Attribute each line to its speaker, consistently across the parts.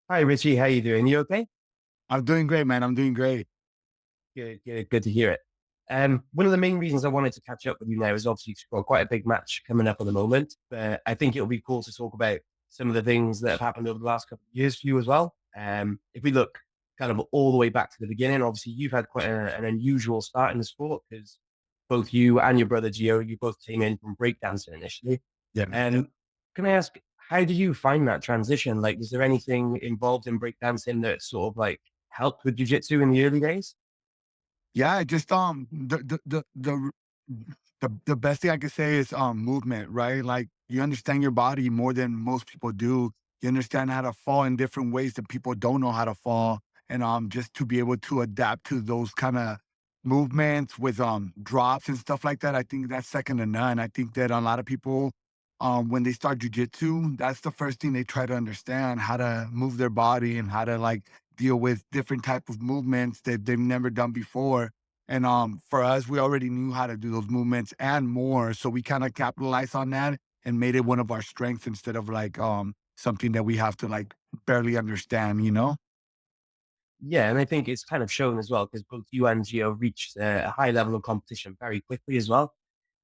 Speaker 1: Hi, Richie. How you doing? You okay?
Speaker 2: I'm doing great, man. I'm doing great.
Speaker 1: Good to hear it. One of the main reasons I wanted to catch up with you now is obviously you've got quite a big match coming up at the moment, but I think it'll be cool to talk about some of the things that have happened over the last couple of years for you as well. If we look kind of all the way back to the beginning, obviously you've had quite an unusual start in the sport because both you and your brother Gio, you both came in from breakdancing initially.
Speaker 2: Yeah.
Speaker 1: Um, can I ask, how did you find that transition? Like, was there anything involved in breakdancing that sort of like helped with jiu-jitsu in the early days?
Speaker 2: Yeah, just the best thing I could say is movement, right? Like you understand your body more than most people do. You understand how to fall in different ways that people don't know how to fall. And just to be able to adapt to those kind of movements with drops and stuff like that, I think that's second to none. I think that a lot of people when they start jujitsu, that's the first thing they try to understand how to move their body and how to like deal with different type of movements that they've never done before. And for us, we already knew how to do those movements and more. So we kind of capitalized on that and made it one of our strengths instead of like something that we have to like barely understand, you know?
Speaker 1: Yeah, and I think it's kind of shown as well because both you and Gio reached a high level of competition very quickly as well.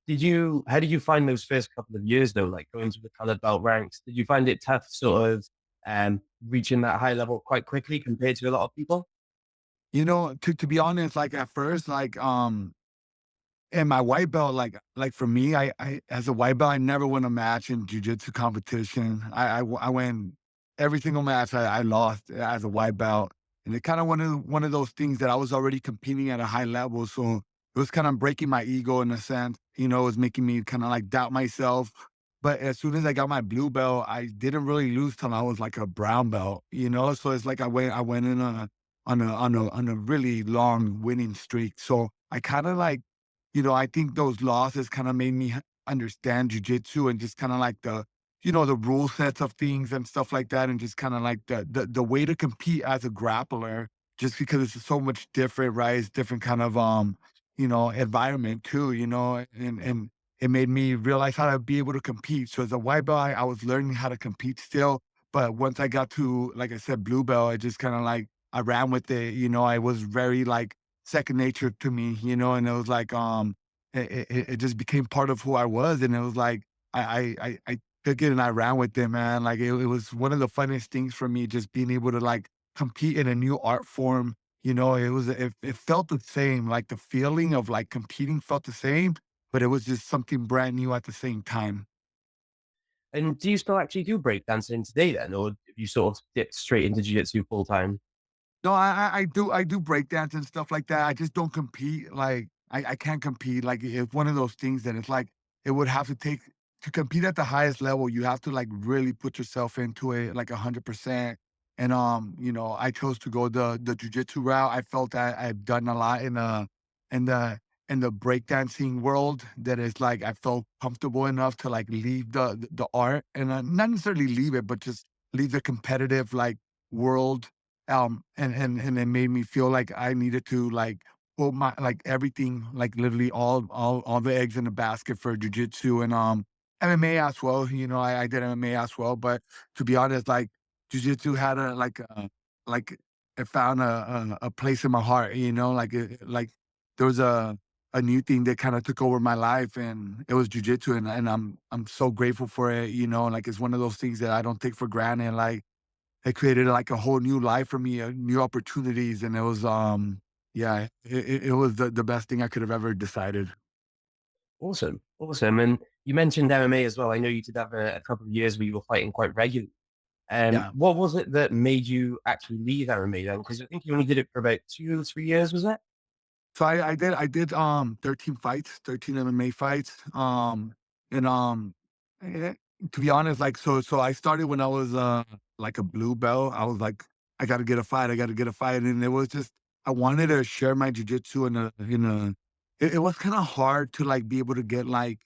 Speaker 1: How did you find those first couple of years though, like going to the colored belt ranks? Did you find it tough sort of reaching that high level quite quickly compared to a lot of people?
Speaker 2: You know, to be honest, like at first, and my white belt, like for me, I as a white belt, I never won a match in jujitsu competition. I win every single match I lost as a white belt, and it kind of one of those things that I was already competing at a high level, so it was kind of breaking my ego in a sense. You know, it was making me kind of like doubt myself. But as soon as I got my blue belt, I didn't really lose till I was like a brown belt. You know, so it's like I went in on a really long winning streak. So I kind of like I think those losses kind of made me understand jujitsu and just kind of like the rule sets of things and stuff like that, and just kind of like the way to compete as a grappler, just because it's so much different, right? It's different kind of environment too, and it made me realize how to be able to compete. So as a white belt, I was learning how to compete still, but once I got to, like I said, blue belt, I just kind of like I ran with it. I was very like second nature to me, and it was like, it just became part of who I was, and it was like I took it and I ran with it, man. Like it was one of the funniest things for me, just being able to like compete in a new art form. It felt the same, like the feeling of like competing felt the same, but it was just something brand new at the same time.
Speaker 1: And do you still actually do breakdancing today then, or have you sort of dipped straight into jiu-jitsu full time?
Speaker 2: No, I do breakdance and stuff like that. I just don't compete. Like I can't compete. Like it's one of those things that it's like it would have to take to compete at the highest level. You have to like really put yourself into it like 100%. And I chose to go the jujitsu route. I felt that I've done a lot in the in the breakdancing world that is like I felt comfortable enough to like leave the art and not necessarily leave it, but just leave the competitive like world and it made me feel like I needed to like put my like everything, like literally all the eggs in the basket for jujitsu and MMA as well. I did MMA as well, but to be honest, like jujitsu had like it found a place in my heart. Like there was a new thing that kind of took over my life, and it was jujitsu, and I'm so grateful for it. Like it's one of those things that I don't take for granted. Like it created like a whole new life for me, new opportunities, and it was yeah, it was the best thing I could have ever decided.
Speaker 1: Awesome, awesome. And you mentioned MMA as well. I know you did have a couple of years where you were fighting quite regularly.
Speaker 2: Yeah.
Speaker 1: What was it that made you actually leave MMA then? Because I think you only did it for about 2 or 3 years, was it?
Speaker 2: So I did 13 fights, 13 MMA fights. And eh, to be honest, like so I started when I was like a blue belt. I was like, I gotta get a fight, I gotta get a fight. And it was just I wanted to share my jujitsu in a it was kind of hard to like be able to get like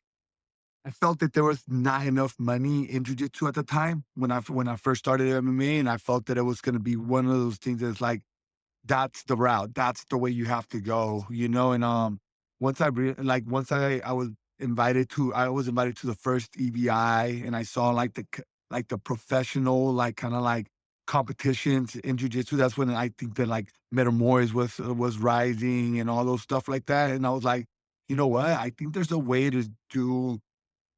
Speaker 2: I felt that there was not enough money in jujitsu at the time when I first started MMA, and I felt that it was going to be one of those things that's like that's the route, that's the way you have to go. And once I was invited to the first EBI, and I saw like the professional like kind of like competitions in jujitsu. That's when I think that like Metamoris was rising and all those stuff like that. And I was like, you know what? I think there's a way to do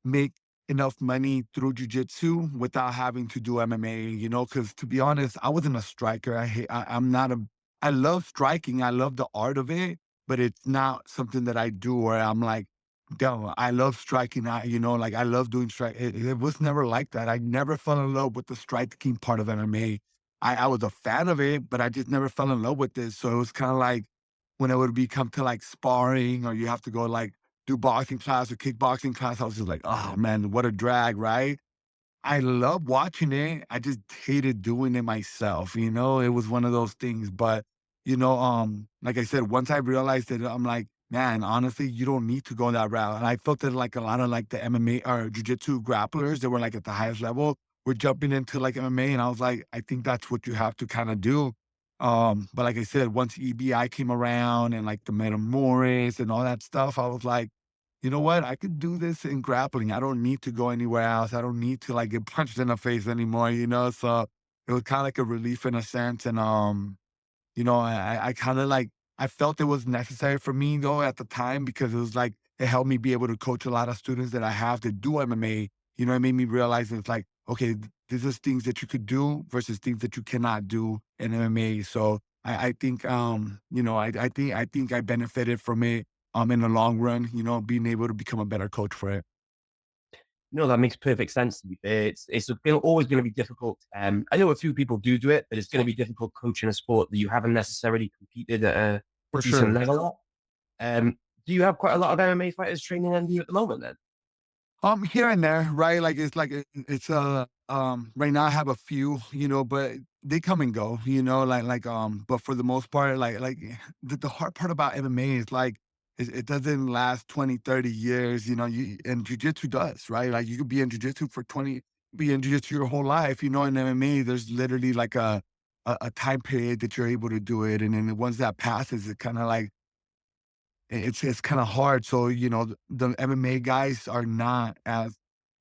Speaker 2: make enough money through jujitsu without having to do MMA, because to be honest, I wasn't a striker. I'm not a, I love striking. I love the art of it, but it's not something that I do where I'm like, damn, I love striking. Like I love doing strike. It was never like that. I never fell in love with the striking part of MMA. I was a fan of it, but I just never fell in love with it. So it was kind of like when it would become to like sparring or you have to go like do boxing class or kickboxing class, I was just like, "Oh, man, what a drag," right? I love watching it. I just hated doing it myself, It was one of those things, but, like I said, once I realized it, I'm like, "Man, honestly, you don't need to go that route," and I felt that, like, a lot of, like, the MMA or jiu-jitsu grapplers that were, like, at the highest level were jumping into, like, MMA, and I was like, "I think that's what you have to kinda do." But like I said, once EBI came around and, like, the Metamoris and all that stuff, I was like, "You know what? I could do this in grappling. I don't need to go anywhere else. I don't need to, like, get punched in the face anymore," So, it was kinda like a relief in a sense, and, I kinda like I felt it was necessary for me though at the time because it was like it helped me be able to coach a lot of students that I have that do MMA. It made me realize it's like, okay, this is things that you could do versus things that you cannot do in MMA. So I think I think I benefited from it in the long run, being able to become a better coach for it.
Speaker 1: No, that makes perfect sense to me. Always going to be difficult. I know a few people do it, but it's going to be difficult coaching a sport that you haven't necessarily competed at a
Speaker 2: For
Speaker 1: decent
Speaker 2: sure.
Speaker 1: level at. Do you have quite a lot of MMA fighters training under you at the moment then?
Speaker 2: Here and there, right? Like it's right now I have a few, but they come and go, but for the most part, the hard part about MMA is like it doesn't last 20, 30 years, and jujitsu does, right? Like you could be in jujitsu for 20, be in jujitsu your whole life, in MMA, there's literally like a time period that you're able to do it. And then once that passes, it kind of like it's kind of hard. So, the MMA guys are not as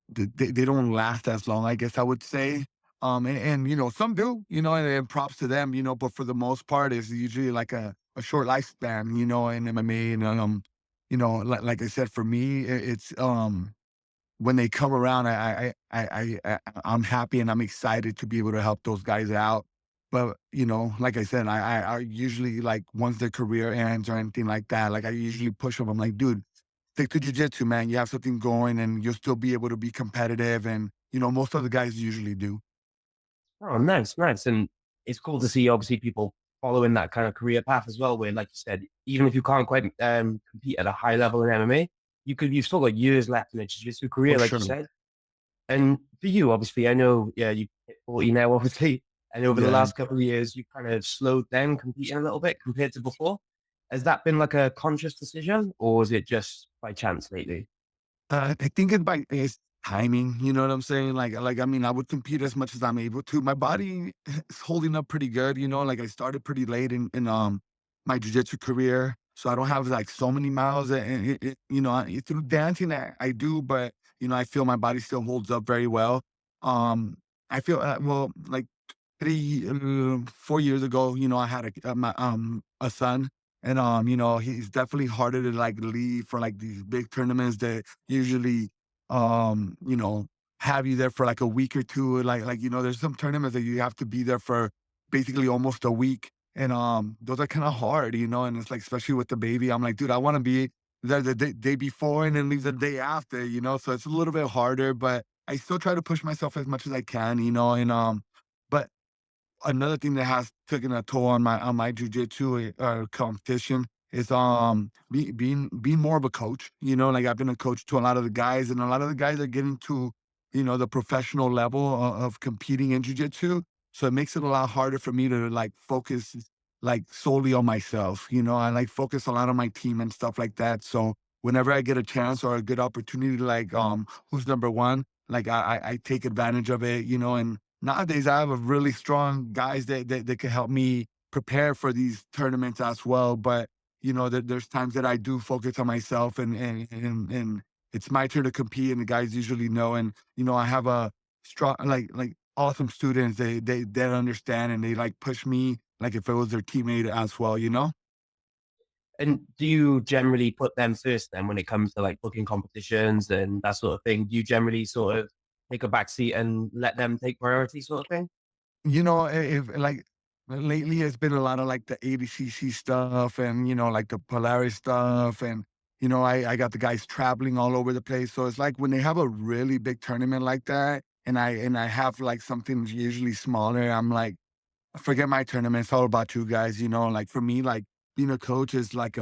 Speaker 2: they don't last as long, I guess I would say. And some do, and props to them, but for the most part, it's usually like a short lifespan, in MMA. And, like I said, for me, it's when they come around, I'm happy and I'm excited to be able to help those guys out. But like I said, I usually like once their career ends or anything like that, like I usually push them. I'm like, dude, stick to jujitsu, man. You have something going, and you'll still be able to be competitive. And most of the guys usually do.
Speaker 1: Oh, nice, nice. And it's cool to see obviously people following that kind of career path as well, where like you said, even if you can't quite compete at a high level in MMA, you've still got years left in a jiu-jitsu
Speaker 2: For
Speaker 1: career, like you
Speaker 2: sure.
Speaker 1: said. And for you, obviously, I know, yeah, you hit 40 now, obviously, and over the
Speaker 2: Yeah.
Speaker 1: last couple of years, you kind of slowed down competing a little bit compared to before. Has that been like a conscious decision, or is it just by chance lately?
Speaker 2: I think it's timing. You know what I'm saying? I mean, I would compete as much as I'm able to. My body is holding up pretty good. Like I started pretty late in my jujitsu career, so I don't have like so many miles. And through dancing, I do, but I feel my body still holds up very well. Um, I feel well, like 4 years ago, I had a son, and he's definitely harder to like leave for like these big tournaments that usually um, you know, have you there for like a week or two. There's some tournaments that you have to be there for basically almost a week. And those are kind of hard, and it's like especially with the baby, I'm like, dude, I want to be there the day before and then leave the day after, so it's a little bit harder, but I still try to push myself as much as I can, and but another thing that has taken a toll on my jujitsu competition is being more of a coach. Like I've been a coach to a lot of the guys, and a lot of the guys are getting to the professional level of competing in jujitsu. So it makes it a lot harder for me to like focus like solely on myself. I like focus a lot on my team and stuff like that. So whenever I get a chance or a good opportunity, like who's number one, like I take advantage of it. And nowadays, I have a really strong guys that can help me prepare for these tournaments as well. But there's times that I do focus on myself, and it's my turn to compete, and the guys usually know. And I have a strong like awesome students. They understand and they like push me like if it was their teammate as well, you know?
Speaker 1: And do you generally put them first then when it comes to like booking competitions and that sort of thing? Do you generally sort of take a back seat and let them take priority sort of thing?
Speaker 2: You know, if like lately it's been a lot of like the ADCC stuff and like the Polaris stuff and I got the guys traveling all over the place. So it's like when they have a really big tournament like that and I have like something usually smaller, I'm like, forget my tournament. It's all about you guys, like for me, like being a coach is like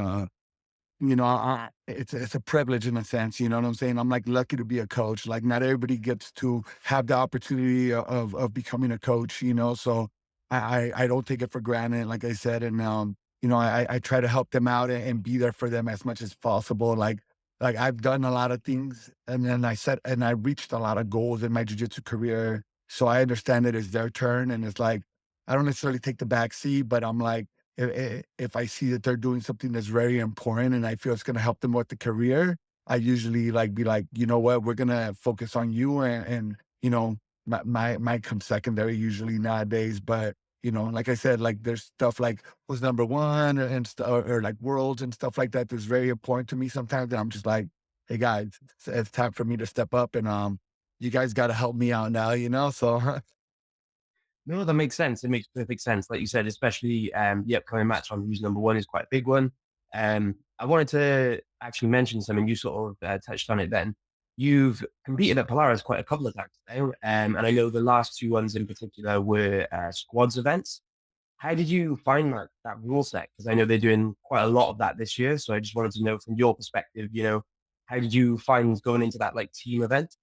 Speaker 2: it's a privilege in a sense, you know what I'm saying? I'm like lucky to be a coach. Like not everybody gets to have the opportunity of becoming a coach, so I don't take it for granted, like I said. And I try to help them out and be there for them as much as possible. Like I've done a lot of things and then I reached a lot of goals in my jiu-jitsu career. So I understand that it's their turn and it's like I don't necessarily take the back seat, but I'm like if I see that they're doing something that's very important and I feel it's gonna help them with the career, I usually like be like, you know what, we're gonna focus on you and might come secondary usually nowadays. But like I said, like there's stuff like who's number one or like worlds and stuff like that that's very important to me sometimes. And I'm just like, hey guys, it's time for me to step up and you guys gotta help me out now, So
Speaker 1: No, that makes sense. It makes perfect sense. Like you said, especially the upcoming match on who's number one is quite a big one. I wanted to actually mention something. You sort of touched on it then. You've competed at Polaris quite a couple of times now. And I know the last two ones in particular were squads events. How did you find that rule set? Because I know they're doing quite a lot of that this year. So I just wanted to know from your perspective, how did you find going into that like team event?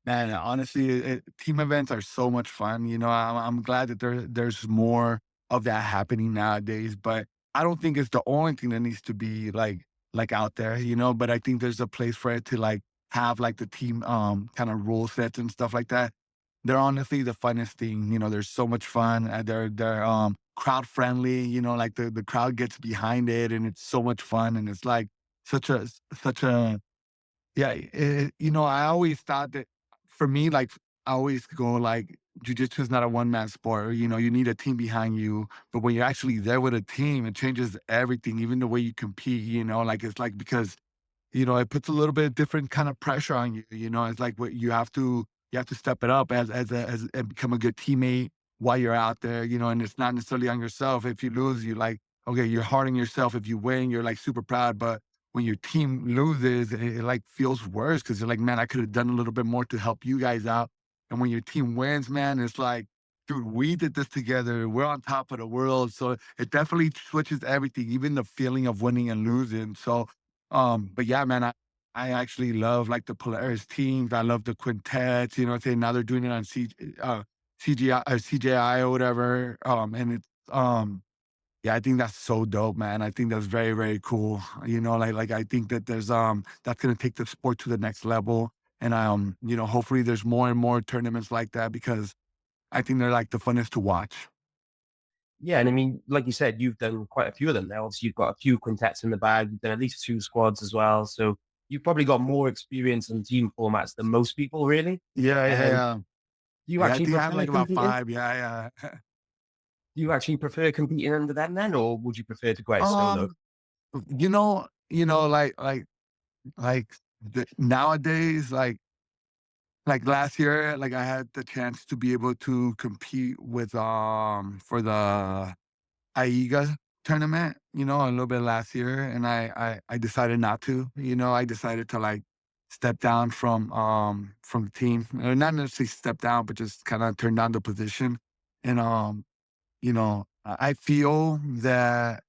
Speaker 2: Man, honestly, team events are so much fun. I'm glad that there's more of that happening nowadays. But I don't think it's the only thing that needs to be like out there. But I think there's a place for it to like have like the team kind of rule sets and stuff like that. They're honestly the funnest thing. There's so much fun. And they're crowd friendly. Like the crowd gets behind it, and it's so much fun. And it's like such a yeah, I always thought that for me, like, I always go like, jujitsu is not a one man sport. You need a team behind you. But when you're actually there with a team, it changes everything, even the way you compete. Like it's like because it puts a little bit different kind of pressure on you. It's like what you have to step it up as and become a good teammate while you're out there. And it's not necessarily on yourself. If you lose, you like okay, you're hard on yourself. If you win, you're like super proud. But when your team loses, it like feels worse because you're like, man, I could have done a little bit more to help you guys out. And when your team wins, man, it's like, dude, we did this together. We're on top of the world. So it definitely switches everything, even the feeling of winning and losing. So but yeah, man, I actually love like the Polaris teams. I love the quintets, what I'm saying? Now they're doing it on CGI or CJI or whatever. And it's yeah, I think that's so dope, man. I think that's very, very cool. Like I think that there's that's gonna take the sport to the next level. And hopefully there's more and more tournaments like that because I think they're like the funnest to watch.
Speaker 1: Yeah, and I mean, like you said, you've done quite a few of them now. Obviously, you've got a few quintets in the bag. You've done at least two squads as well. So you've probably got more experience in team formats than most people, really.
Speaker 2: Yeah, yeah,
Speaker 1: And
Speaker 2: yeah.
Speaker 1: do you
Speaker 2: Yeah, I
Speaker 1: actually
Speaker 2: think I have
Speaker 1: prefer
Speaker 2: like about
Speaker 1: competing?
Speaker 2: five. Yeah, yeah.
Speaker 1: Do you actually prefer competing under them then, or would you prefer to go out solo?
Speaker 2: um, like nowadays, like last year, like I had the chance to be able to compete with for the AIGA tournament, a little bit last year, and I decided not to. I decided to like step down from the team, or not necessarily step down, but just kind of turn down the position. And I feel that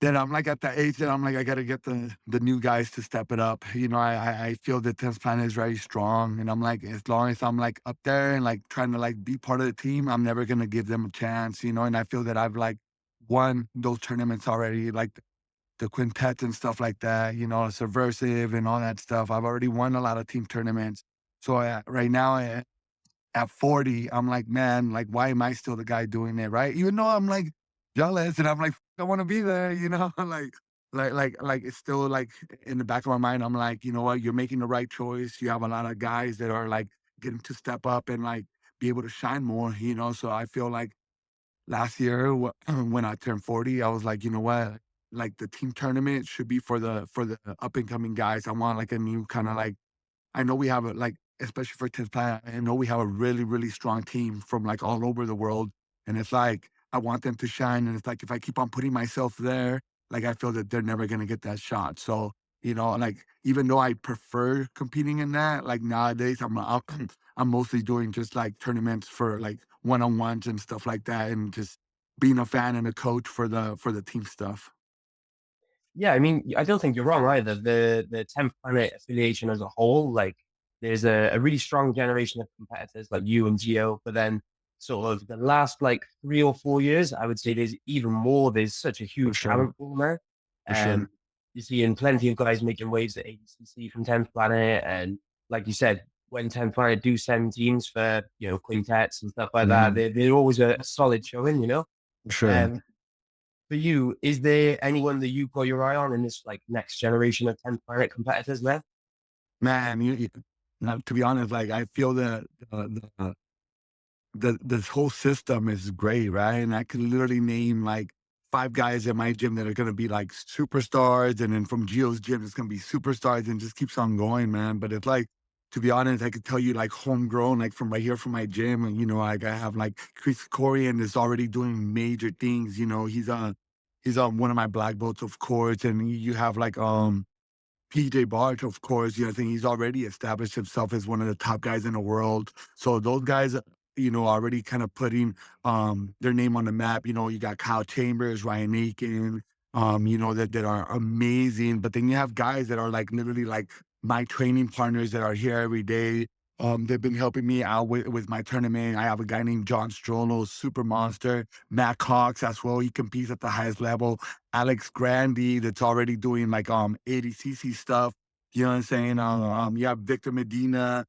Speaker 2: I'm like at the age that I'm like I gotta get the new guys to step it up. I feel the tennis plan is very strong, and I'm like as long as I'm like up there and like trying to like be part of the team, I'm never gonna give them a chance. And I feel that I've like won those tournaments already, like the quintet and stuff like that. Subversive and all that stuff. I've already won a lot of team tournaments. So right now at 40, I'm like, man, like, why am I still the guy doing it, right? Even though I'm like jealous and I'm like, I want to be there, like it's still like in the back of my mind, I'm like, you know what, you're making the right choice. You have a lot of guys that are like getting to step up and like be able to shine more, you know. So I feel like last year when I turned 40, I was like, you know what? Like the team tournament should be for the up and coming guys. I want like a new kind of like I know we have a like, especially for 10th Planet, I know we have a really, really strong team from like all over the world. And it's like, I want them to shine. And it's like, if I keep on putting myself there, like, I feel that they're never going to get that shot. So, you know, like, even though I prefer competing in that, like nowadays, I'm mostly doing just like tournaments for like one-on-ones and stuff like that. And just being a fan and a coach for the team stuff.
Speaker 1: Yeah, I mean, I don't think you're wrong either. The 10th Planet affiliation as a whole, like there's a really strong generation of competitors like you and Geo, but then sort of the last like 3 or 4 years, I would say there's even more. There's such a
Speaker 2: For
Speaker 1: huge
Speaker 2: sure.
Speaker 1: talent pool now.
Speaker 2: For sure.
Speaker 1: You're seeing plenty of guys making waves at ADCC from 10th Planet, and like you said, when 10th Planet do send teams for quintets and stuff like that,
Speaker 2: Yeah,
Speaker 1: they're always a solid showing, you know.
Speaker 2: for sure.
Speaker 1: Um, for you, is there anyone that you've got your eye on in this like next generation of 10th Planet competitors now?
Speaker 2: Man, now, to be honest, like I feel that this whole system is great, right? And I can literally name like 5 guys at my gym that are gonna be like superstars, and then from Gio's gym, it's gonna be superstars, and just keeps on going, man. But it's like, to be honest, I could tell you like homegrown, like from right here from my gym, and like I have like Chris Corian is already doing major things. He's on one of my black belts, of course, and you have like PJ Bart, of course, I think he's already established himself as one of the top guys in the world. So those guys, already kind of putting their name on the map. You got Kyle Chambers, Ryan Aiken, that are amazing. But then you have guys that are like literally like my training partners that are here every day. They've been helping me out with my tournament. I have a guy named John Strollo, super monster. Matt Cox as well. He competes at the highest level. Alex Grandy that's already doing like 80cc stuff. You know what I'm saying? You have Victor Medina.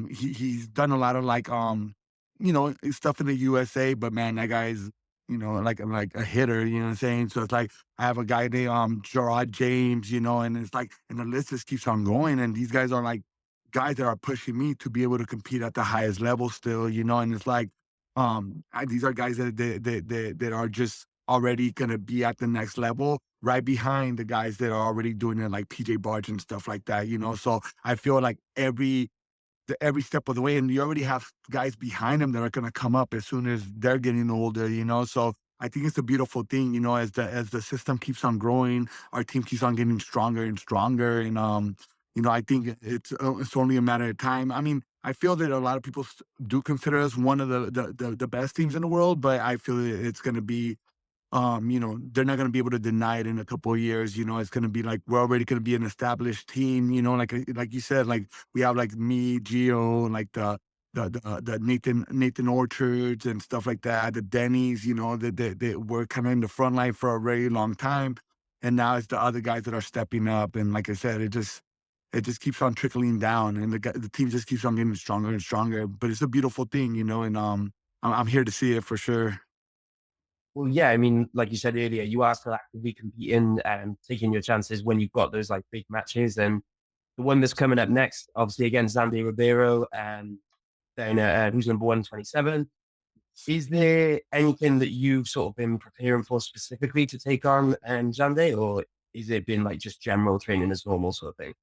Speaker 2: He's done a lot of like stuff in the USA, but man, that guy's like a hitter. You know what I'm saying? So it's like I have a guy named Gerard James. And it's like and the list just keeps on going. And these guys are like guys that are pushing me to be able to compete at the highest level still. And it's like these are guys that are just already gonna be at the next level, right behind the guys that are already doing it, like PJ Barge and stuff like that. So I feel like every step of the way, and you already have guys behind them that are gonna come up as soon as they're getting older. So I think it's a beautiful thing, as the system keeps on growing, our team keeps on getting stronger and stronger. And I think it's only a matter of time. I mean, I feel that a lot of people do consider us one of the best teams in the world, but I feel it's gonna be they're not gonna be able to deny it in a couple of years. It's gonna be like we're already gonna be an established team. Like you said, like we have like me, Gio, like the Nathan Orchards and stuff like that, the Denny's. That were kind of in the front line for a very long time, and now it's the other guys that are stepping up. And like I said, it just keeps on trickling down, and the team just keeps on getting stronger and stronger. But it's a beautiful thing. And I'm here to see it for sure.
Speaker 1: Well, yeah, I mean, like you said earlier, you are still actively competing and taking your chances when you've got those like big matches. And the one that's coming up next, obviously against Xande Ribeiro and then who's number 127. Is there anything that you've sort of been preparing for specifically to take on Xande, or is it been like just general training as normal sort of thing?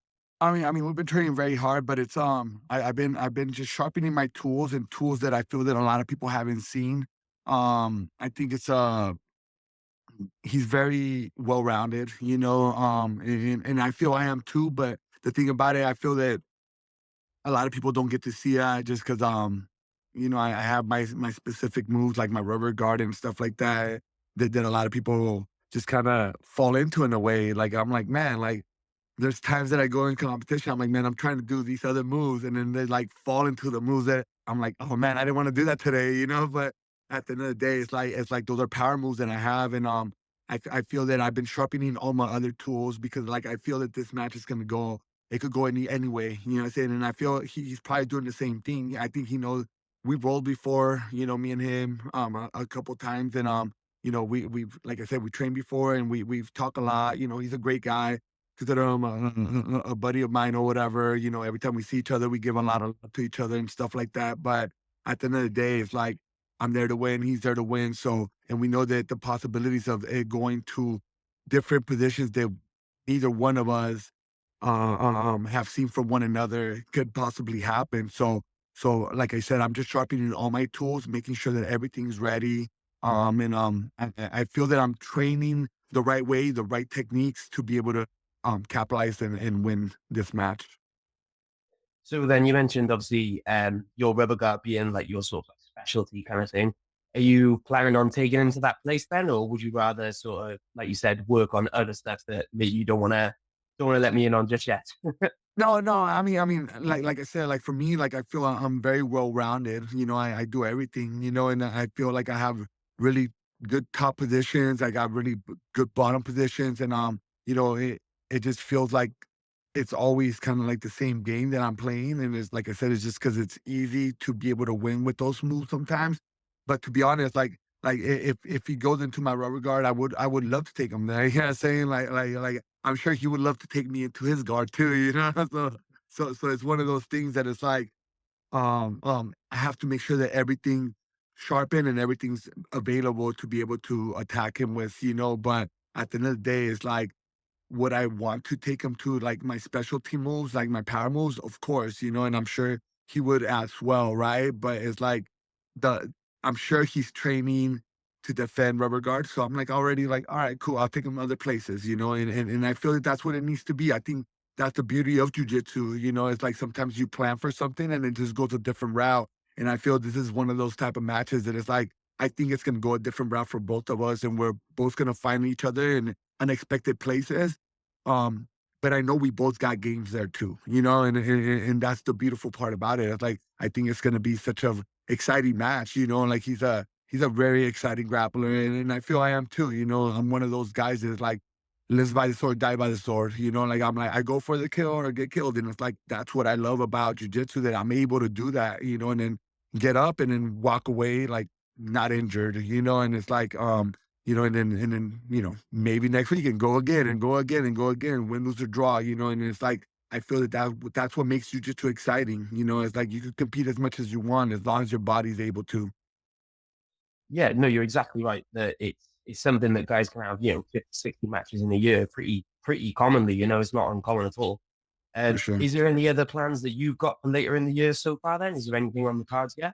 Speaker 2: I mean, we've been training very hard, but it's I've been just sharpening my tools and tools that I feel that a lot of people haven't seen. I think it's he's very well rounded, and I feel I am too. But the thing about it, I feel that a lot of people don't get to see that just because I have my specific moves like my rubber guard and stuff like that that a lot of people just kind of fall into in a way. Like I'm like, man, like there's times that I go in competition, I'm like, "Man, I'm trying to do these other moves," and then they, like, fall into the moves that I'm like, "Oh, man, I didn't wanna do that today," but at the end of the day, it's like those are power moves that I have. And, I feel that I've been sharpening all my other tools because, like, I feel that this match is gonna go it could go any way, you know what I'm saying? And I feel he's probably doing the same thing. I think he knows we've rolled before, me and him, a couple times. And, we've like I said, we trained before, and we've talked a lot. He's a great guy. consider him a buddy of mine or whatever. You know, every time we see each other, we give a lot of love to each other and stuff like that. But at the end of the day, it's like I'm there to win, he's there to win. So, and we know that the possibilities of it going to different positions that neither one of us have seen from one another could possibly happen. So like I said, I'm just sharpening all my tools, making sure that everything's ready. I feel that I'm training the right way, the right techniques to be able to capitalize and win this match.
Speaker 1: So then you mentioned obviously your rubber guard being like your sort of like specialty kind of thing. Are you planning on taking into that place then, or would you rather sort of, like you said, work on other stuff that you don't want to let me in on just yet?
Speaker 2: No, no. I mean, like I said, like for me, like I feel I'm very well rounded. You know, I do everything. You know, and I feel like I have really good top positions. I got really good bottom positions, and you know, it just feels like it's always kind of like the same game that I'm playing. And it's like I said, it's just because it's easy to be able to win with those moves sometimes. But to be honest, if he goes into my rubber guard, I would love to take him there. You know what I'm saying? Like I'm sure he would love to take me into his guard too, you know? So it's one of those things that it's like, I have to make sure that everything sharpened and everything's available to be able to attack him with, you know. But at the end of the day, it's like, would I want to take him to like my specialty moves, like my power moves? Of course, you know, and I'm sure he would as well, right? But it's like the I'm sure he's training to defend rubber guard. So I'm like already like, all right, cool. I'll take him other places, you know, and I feel that that's what it needs to be. I think that's the beauty of jujitsu, you know. It's like sometimes you plan for something and it just goes a different route. And I feel this is one of those type of matches that it's like I think it's gonna go a different route for both of us, and we're both gonna find each other in unexpected places. Um, but I know we both got games there too, you know, and that's the beautiful part about it. It's like I think it's gonna be such a exciting match, you know. Like he's a very exciting grappler, and I feel I am too. You know, I'm one of those guys that's like lives by the sword, die by the sword. You know, like I'm like I go for the kill or get killed, and it's like that's what I love about jujitsu, that I'm able to do that. You know, and then get up and then walk away like not injured. You know, and it's like you know, and then, you know, maybe next week and go again and go again and go again, win, lose, or draw, you know, and it's like I feel that's what makes jujitsu exciting. You know, it's like you can compete as much as you want as long as your body's able to,
Speaker 1: Yeah, no, you're exactly right. That it's something that guys can have, 50, 60 matches in a year pretty commonly. It's not uncommon at all.
Speaker 2: for sure.
Speaker 1: Is there any other plans that you've got for later in the year so far then? Is there anything on the cards yet?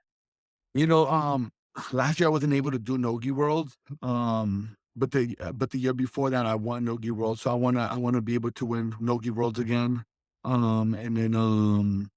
Speaker 2: You know, last year I wasn't able to do Nogi World, but the year before that I won Nogi World, so I wanna be able to win Nogi Worlds again, and then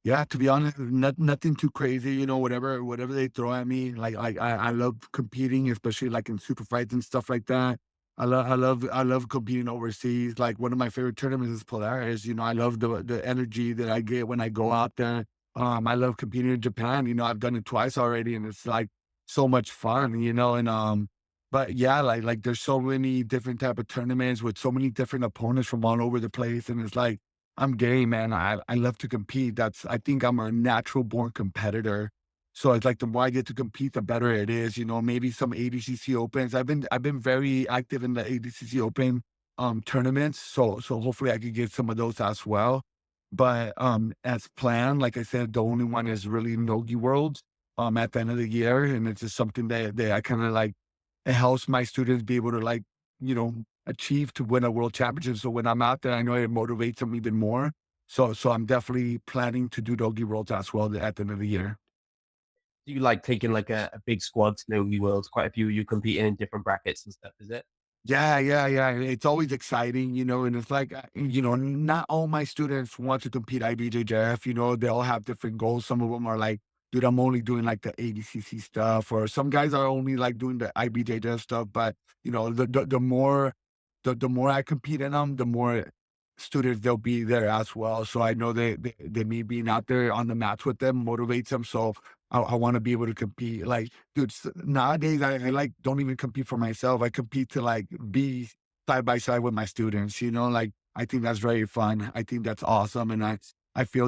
Speaker 2: yeah, to be honest, nothing too crazy, you know, whatever they throw at me. Like I love competing, especially like in super fights and stuff like that. I love competing overseas. Like one of my favorite tournaments is Polaris. You know, I love the energy that I get when I go out there. I love competing in Japan. You know, I've done it twice already, and it's like so much fun, you know. And but yeah, like there's so many different type of tournaments with so many different opponents from all over the place, and it's like I'm gay, man. I love to compete. I think I'm a natural born competitor. So it's like the more I get to compete, the better it is. You know, maybe some ADCC opens. I've been very active in the ADCC Open tournaments. So hopefully I could get some of those as well. But as planned, like I said, the only one is really Nogi Worlds at the end of the year. And it's just something that I kind of like, it helps my students be able to like, you know, achieve to win a world championship. So when I'm out there, I know it motivates them even more. So I'm definitely planning to do Nogi Worlds as well at the end of the year.
Speaker 1: Do you like taking like a big squad to know the worlds? Quite a few of you competing in different brackets and stuff, is it?
Speaker 2: Yeah, yeah, yeah. It's always exciting, you know, and it's like, you know, not all my students want to compete IBJJF, you know, they all have different goals. Some of them are like, dude, I'm only doing like the ADCC stuff, or some guys are only like doing the IBJJF stuff. But, you know, the more I compete in them, the more students they'll be there as well. So I know they me being out there on the mats with them motivates them. So I want to be able to compete. Like, dude, nowadays I like don't even compete for myself. I compete to like be side by side with my students. You know, like I think that's very fun. I think that's awesome, and I feel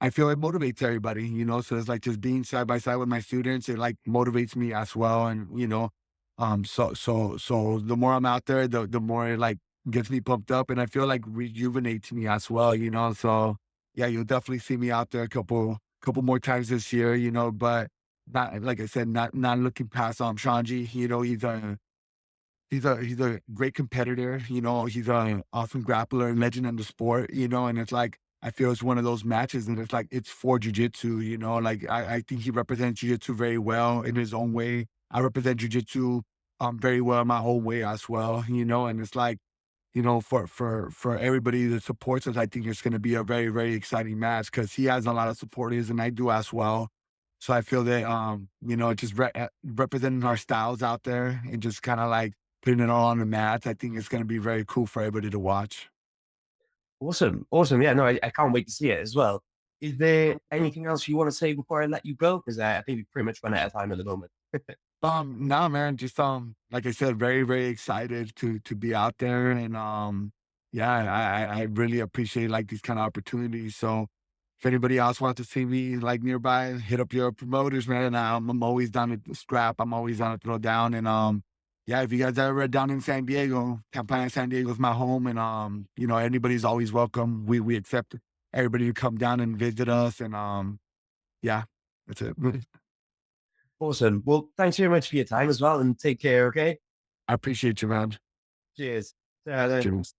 Speaker 2: I feel it motivates everybody. You know, so it's like just being side by side with my students. It like motivates me as well, and you know, so the more I'm out there, the more like gets me pumped up, and I feel like rejuvenates me as well, you know. So yeah, you'll definitely see me out there a couple more times this year, you know, but not like I said, not looking past Shanji. You know, he's a great competitor, you know, he's an awesome grappler and legend in the sport, you know, and it's like I feel it's one of those matches and it's like it's for jujitsu, you know, like I think he represents jujitsu very well in his own way. I represent jujitsu very well in my own way as well, you know, and it's like, you know, for everybody that supports us, I think it's gonna be a very, very exciting match because he has a lot of supporters and I do as well. So I feel that you know, just representing our styles out there and just kind of like putting it all on the mats, I think it's gonna be very cool for everybody to watch.
Speaker 1: Awesome. Awesome. Yeah, no, I can't wait to see it as well. Is there anything else you want to say before I let you go? Because I think we've pretty much run out of time at the moment.
Speaker 2: No, man, just like I said, very, very excited to be out there, and yeah, I really appreciate like these kind of opportunities. So, if anybody else wants to see me like nearby, hit up your promoters, man. I'm always down to scrap. I'm always down to throw down, and yeah, if you guys ever down in San Diego, Campana, San Diego is my home, and you know, anybody's always welcome. We accept everybody to come down and visit us, and yeah, that's it.
Speaker 1: Awesome. Well, thanks very much for your time as well and take care. Okay.
Speaker 2: I appreciate you, man.
Speaker 1: Cheers. See you then.
Speaker 2: Cheers.